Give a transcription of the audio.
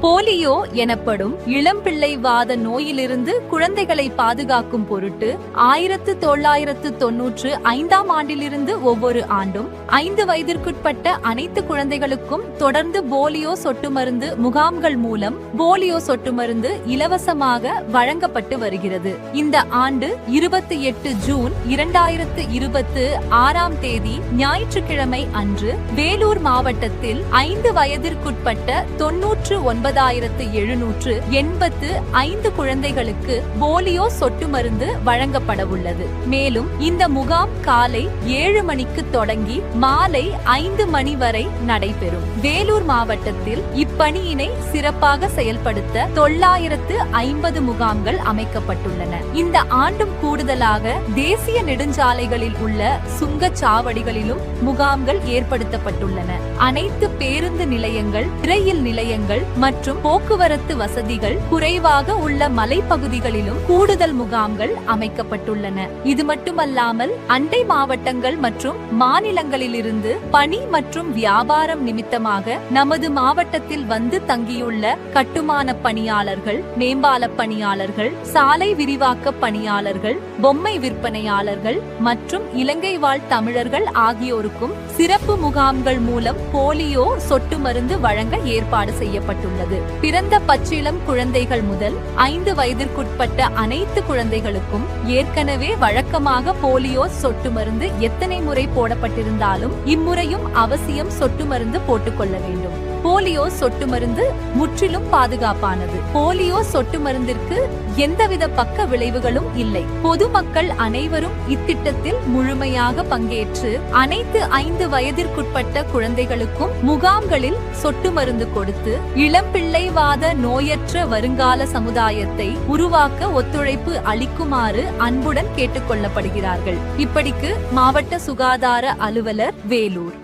Polio எனப்படும் இளம்பிள்ளைவாத நோயிலிருந்து குழந்தைகளை பாதுகாக்கும் பொருட்டு 1995 ஆண்டிலிருந்து ஒவ்வொரு ஆண்டும் 5 வயதிற்குட்பட்ட அனைத்து குழந்தைகளுக்கும் தொடர்ந்து போலியோ சொட்டு மருந்து முகாம்கள் மூலம் போலியோ சொட்டு மருந்து இலவசமாக வழங்கப்பட்டு வருகிறது. இந்த ஆண்டு 28 ஜூன் 2026 ஞாயிற்றுக்கிழமை அன்று வேலூர் மாவட்டத்தில் 5 வயதிற்குட்பட்ட 99,785 குழந்தைகளுக்கு போலியோ சொட்டு மருந்து வழங்கப்பட உள்ளது. மேலும் இந்த முகாம் காலை 7 மணிக்கு தொடங்கி மாலை 5 மணி வரை நடைபெறும். வேலூர் மாவட்டத்தில் இப்பணியினை சிறப்பாக செயல்படுத்த 950 முகாம்கள் அமைக்கப்பட்டுள்ளன. இந்த ஆண்டும் கூடுதலாக தேசிய நெடுஞ்சாலைகளில் உள்ள சுங்கச்சாவடிகளிலும் முகாம்கள் ஏற்படுத்தப்பட்டுள்ளன. அனைத்து பேருந்து நிலையங்கள், ரயில் நிலையங்கள் மற்றும் போக்குவரத்து வசதிகள் குறைவாக உள்ள மலைப்பகுதிகளிலும் கூடுதல் முகாம்கள் அமைக்கப்பட்டுள்ளன. இது மட்டுமல்லாமல் அண்டை மாவட்டங்கள் மற்றும் மாநிலங்களிலிருந்து பணி மற்றும் வியாபாரம் நிமித்தமாக நமது மாவட்டத்தில் வந்து தங்கியுள்ள கட்டுமான பணியாளர்கள், மேம்பால பணியாளர்கள், சாலை விரிவாக்க பணியாளர்கள், பொம்மை விற்பனையாளர்கள் மற்றும் இலங்கை வாழ் தமிழர்கள் ஆகியோருக்கும் சிறப்பு முகாம்கள் மூலம் போலியோ சொட்டு மருந்து வழங்க ஏற்பாடு செய்யப்பட்டுள்ளது. பிறந்த பச்சிளம் குழந்தைகள் முதல் 5 வயதிற்குட்பட்ட அனைத்து குழந்தைகளுக்கும் ஏற்கனவே வழக்கமாக போலியோ சொட்டு மருந்து எத்தனை முறை போடப்பட்டிருந்தாலும் இம்முறையும் அவசியம் சொட்டு மருந்து போட்டுக்கொள்ள வேண்டும். போலியோ சொட்டு மருந்து முற்றிலும் பாதுகாப்பானது. போலியோ சொட்டு மருந்திற்கு எந்தவித பக்க விளைவுகளும் இல்லை. பொதுமக்கள் அனைவரும் இத்திட்டத்தில் முழுமையாக பங்கேற்று அனைத்து 5 வயதிற்குட்பட்ட குழந்தைகளுக்கும் முகாம்களில் சொட்டு மருந்து கொடுத்து இளம்பிள்ளைவாத நோயற்ற வருங்கால சமுதாயத்தை உருவாக்க ஒத்துழைப்பு அளிக்குமாறு அன்புடன் கேட்டுக்கொள்ளப்படுகிறார்கள். இப்படிக்கு மாவட்ட சுகாதார அலுவலர், வேலூர்.